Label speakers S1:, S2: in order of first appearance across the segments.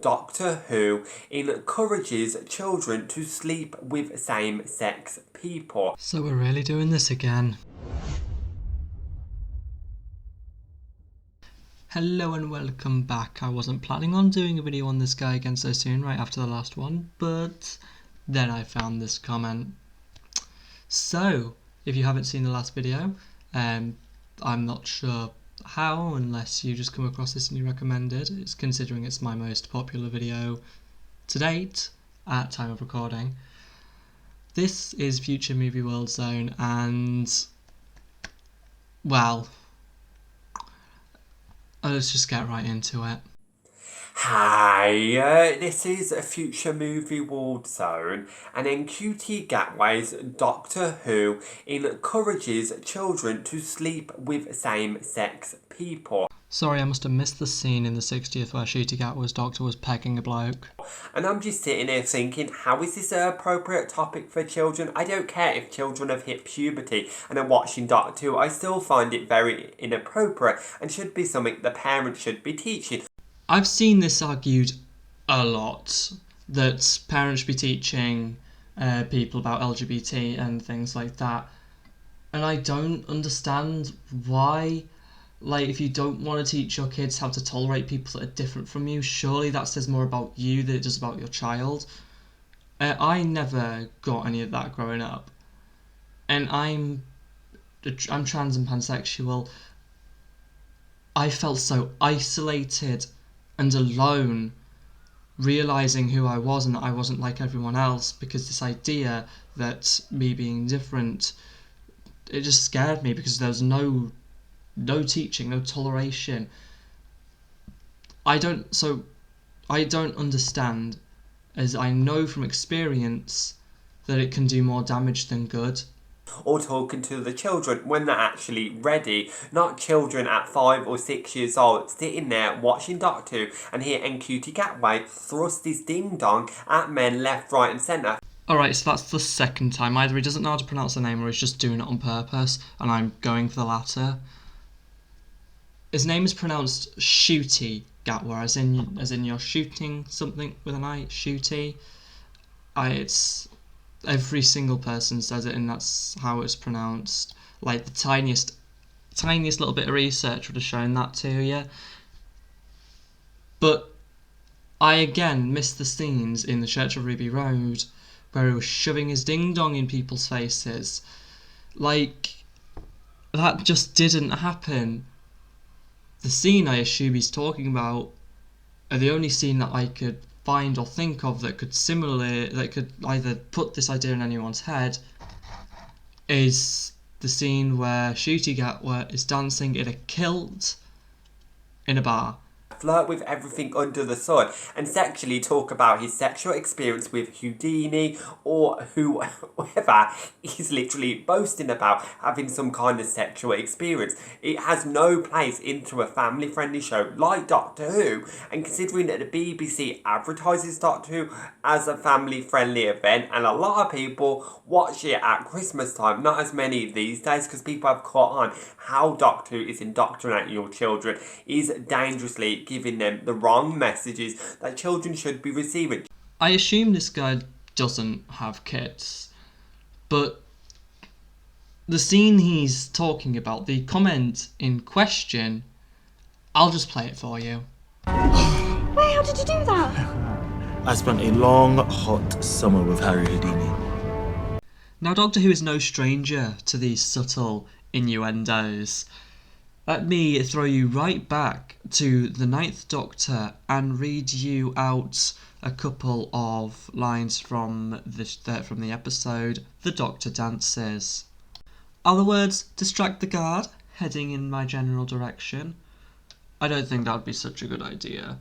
S1: Doctor Who encourages children to sleep with same-sex people.
S2: So we're really doing this again. Hello and welcome back. I wasn't planning on doing a video on this guy again so soon, right after the last one, but then I found this comment. So, if you haven't seen the last video, I'm not sure how, unless you just come across this and you recommend it. It's considering it's my most popular video to date at time of recording. This is FutureMovieWorld Zone, and well, let's just get right into it.
S1: Hi, this is a FutureMovieWorld Zone, and in QT Gateway's Doctor Who encourages children to sleep with same-sex people.
S2: Sorry, I must have missed the scene in the 60th where Shooty Gatwa's doctor was pegging a bloke.
S1: And I'm just sitting here thinking, how is this an appropriate topic for children? I don't care if children have hit puberty and are watching Doctor Who, I still find it very inappropriate and should be something the parents should be teaching.
S2: I've seen this argued a lot, that parents should be teaching people about LGBT and things like that. And I don't understand why. Like, if you don't want to teach your kids how to tolerate people that are different from you, surely that says more about you than it does about your child. I never got any of that growing up. And I'm trans and pansexual. I felt so isolated and alone, realising who I was and that I wasn't like everyone else, because this idea that me being different, it just scared me because there was no teaching, no toleration. I don't understand, as I know from experience that it can do more damage than good.
S1: Or talking to the children when they're actually ready, not children at 5 or 6 years old sitting there watching Doctor Who and hear Ncuti Gatway thrust his ding dong at men left, right and centre.
S2: Alright, so that's the second time. Either he doesn't know how to pronounce the name or he's just doing it on purpose, and I'm going for the latter. His name is pronounced Shooty Gatwa, as in you're shooting something with an eye, Shooty. It's every single person says it, and that's how it's pronounced. Like, the tiniest little bit of research would have shown that to you. But I again missed the scenes in the Church of Ruby Road where he was shoving his ding dong in people's faces. Like, that just didn't happen. The scene I assume he's talking about, the only scene that I could find or think of that could either put this idea in anyone's head, is the scene where Shooty Gatwa is dancing in a kilt in a bar.
S1: Flirt with everything under the sun and sexually talk about his sexual experience with Houdini or whoever he's literally boasting about having some kind of sexual experience. It has no place into a family-friendly show like Doctor Who, and considering that the BBC advertises Doctor Who as a family-friendly event and a lot of people watch it at Christmas time, not as many these days because people have caught on how Doctor Who is indoctrinating your children, is dangerously giving them the wrong messages that children should be receiving.
S2: I assume this guy doesn't have kids, but the scene he's talking about, the comment in question, I'll just play it for you.
S3: Wait, how did you do that?
S4: I spent a long, hot summer with Harry Houdini.
S2: Now, Doctor Who is no stranger to these subtle innuendos. Let me throw you right back to the 9th Doctor and read you out a couple of lines from the episode The Doctor Dances. Are the words "distract the guard" heading in my general direction? I don't think that would be such a good idea.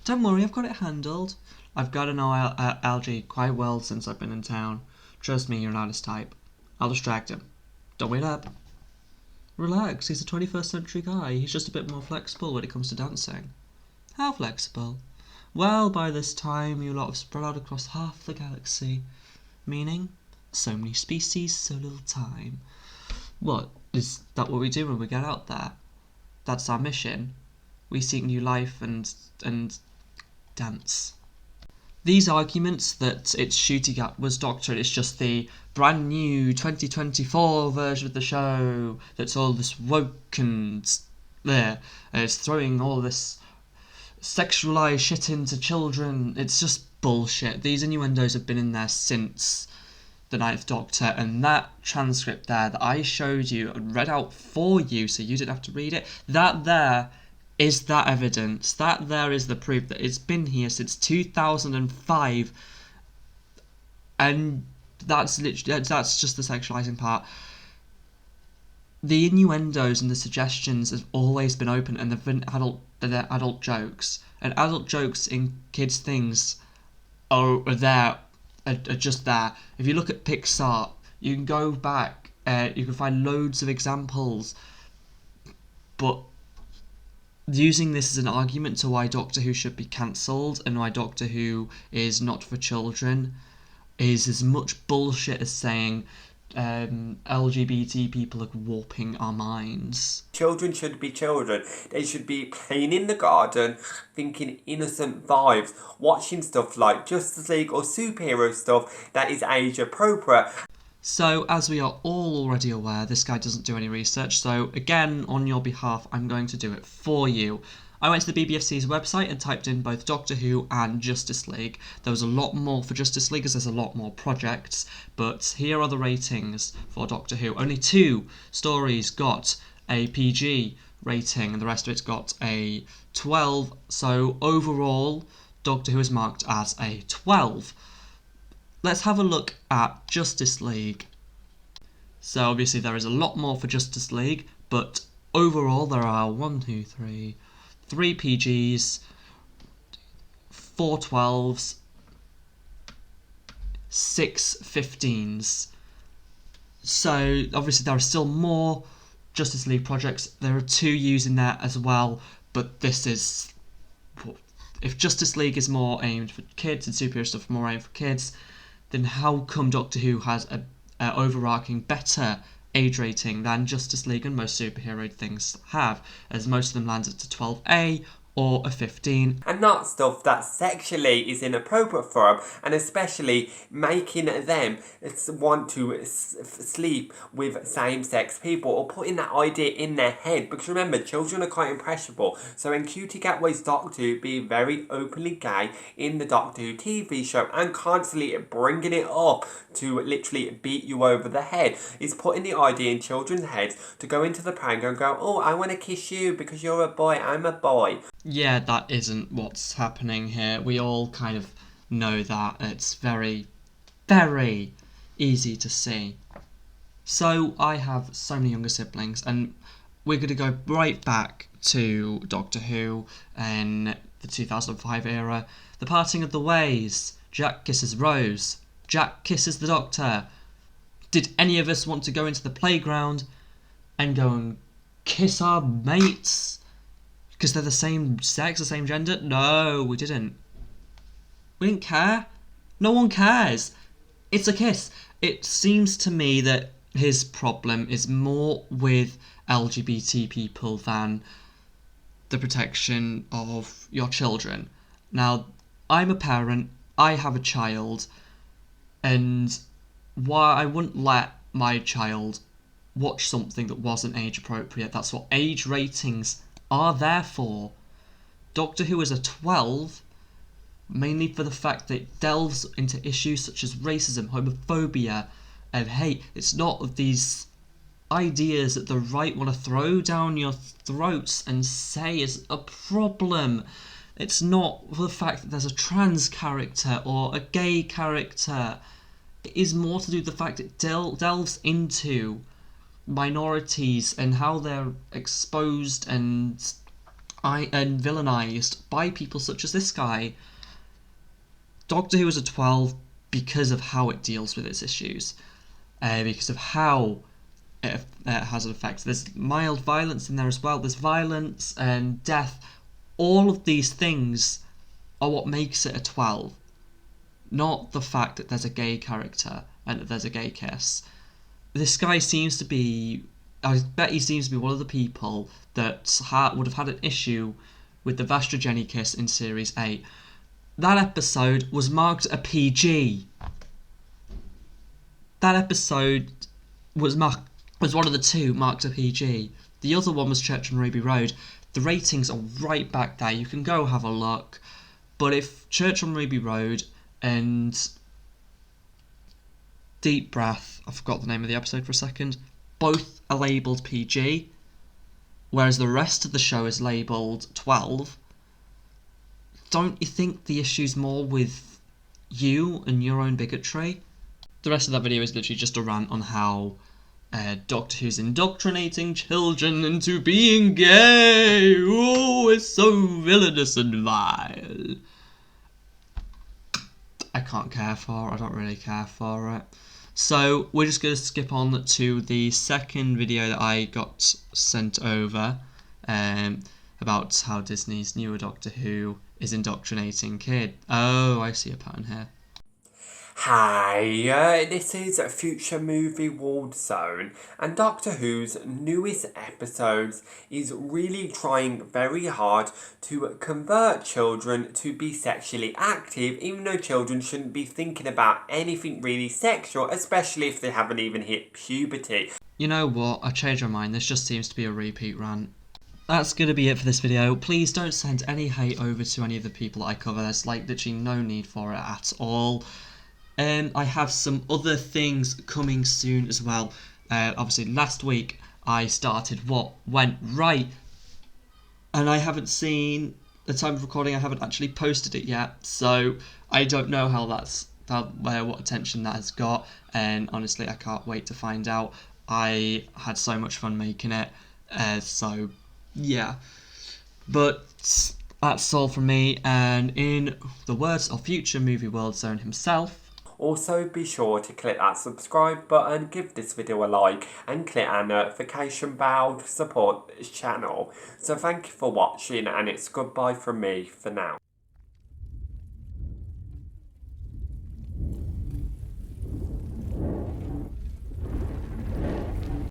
S2: Don't worry, I've got it handled. I've got to know Algie quite well since I've been in town. Trust me, you're not his type. I'll distract him. Don't wait up. Relax, he's a 21st century guy. He's just a bit more flexible when it comes to dancing. How flexible? Well, by this time you lot have spread out across half the galaxy. Meaning, so many species, so little time. What? Is that what we do when we get out there? That's our mission. We seek new life and dance. These arguments that it's shooting at was Doctor, it's just the brand new 2024 version of the show that's all this woke and it's throwing all this sexualized shit into children. It's just bullshit. These innuendos have been in there since the Ninth Doctor, and that transcript there that I showed you and read out for you so you didn't have to read it, that there is that evidence. That there is the proof that it's been here since 2005, and that's just the sexualizing part. The innuendos and the suggestions have always been open, and they've been adult jokes, and adult jokes in kids' things are just there. If you look at Pixar, you can go back, you can find loads of examples, but using this as an argument to why Doctor Who should be cancelled and why Doctor Who is not for children is as much bullshit as saying LGBT people are warping our minds.
S1: Children should be children. They should be playing in the garden, thinking innocent vibes, watching stuff like Justice League or superhero stuff that is age appropriate.
S2: So, as we are all already aware, this guy doesn't do any research, so again, on your behalf, I'm going to do it for you. I went to the BBFC's website and typed in both Doctor Who and Justice League. There was a lot more for Justice League as there's a lot more projects, but here are the ratings for Doctor Who. Only 2 stories got a PG rating and the rest of it's got a 12, so overall, Doctor Who is marked as a 12. Let's have a look at Justice League. So obviously there is a lot more for Justice League, but overall there are 3 PGs, 4 12s, 6 15s. So obviously there are still more Justice League projects. There are 2 U's in there as well, but this is... If Justice League is more aimed for kids and superhero stuff more aimed for kids, then how come Doctor Who has a overarching better age rating than Justice League and most superhero things have, as most of them land at a 12A or a 15.
S1: And not stuff that sexually is inappropriate for them, and especially making them want to sleep with same-sex people or putting that idea in their head. Because remember, children are quite impressionable. So when Cutie Gatway's Doctor Who being very openly gay in the Doctor Who TV show and constantly bringing it up to literally beat you over the head, is putting the idea in children's heads to go into the prank and go, oh, I want to kiss you because you're a boy, I'm a boy.
S2: Yeah, that isn't what's happening here. We all kind of know that. It's very, very easy to see. So I have so many younger siblings, and we're going to go right back to Doctor Who in the 2005 era. The parting of the ways. Jack kisses Rose. Jack kisses the Doctor. Did any of us want to go into the playground and go and kiss our mates? Because they're the same sex, the same gender? No, we didn't. We didn't care. No one cares. It's a kiss. It seems to me that his problem is more with LGBT people than the protection of your children. Now, I'm a parent, I have a child, and why I wouldn't let my child watch something that wasn't age appropriate. That's what age ratings are there for. Doctor Who is a 12, mainly for the fact that it delves into issues such as racism, homophobia, and hate. It's not these ideas that the right want to throw down your throats and say is a problem. It's not for the fact that there's a trans character or a gay character. It is more to do with the fact it delves into minorities and how they're exposed and villainized by people such as this guy. Doctor Who is a 12 because of how it deals with its issues, because of how it has an effect. There's mild violence in there as well. There's violence and death. All of these things are what makes it a 12, not the fact that there's a gay character and that there's a gay kiss. This guy seems to be, I bet he seems to be one of the people that would have had an issue with the Vastra Jenny kiss in Series 8. that episode was marked a PG. That episode was one of the two marked a PG. The other one was Church on Ruby Road. The ratings are right back there. You can go have a look. But if Church on Ruby Road and Deep Breath, I forgot the name of the episode for a second, both are labelled PG, whereas the rest of the show is labelled 12, don't you think the issue's more with you and your own bigotry? The rest of that video is literally just a rant on how Doctor Who's indoctrinating children into being gay. Oh, it's so villainous and vile. I can't care for it. I don't really care for it. So we're just going to skip on to the second video that I got sent over about how Disney's newer Doctor Who is indoctrinating kids. Oh, I see a pattern here.
S1: Hi, this is FutureMovieWorld Zone, and Doctor Who's newest episodes is really trying very hard to convert children to be sexually active, even though children shouldn't be thinking about anything really sexual, especially if they haven't even hit puberty.
S2: You know what, I changed my mind, this just seems to be a repeat rant. That's going to be it for this video. Please don't send any hate over to any of the people that I cover, there's literally no need for it at all. I have some other things coming soon as well. Obviously, last week I started What Went Right, and I haven't seen the time of recording. I haven't actually posted it yet, so I don't know what attention that has got. And honestly, I can't wait to find out. I had so much fun making it, so yeah. But that's all from me. And in the words of FutureMovieWorld Zone himself.
S1: Also, be sure to click that subscribe button, give this video a like, and click our notification bell to support this channel. So thank you for watching, and it's goodbye from me for now.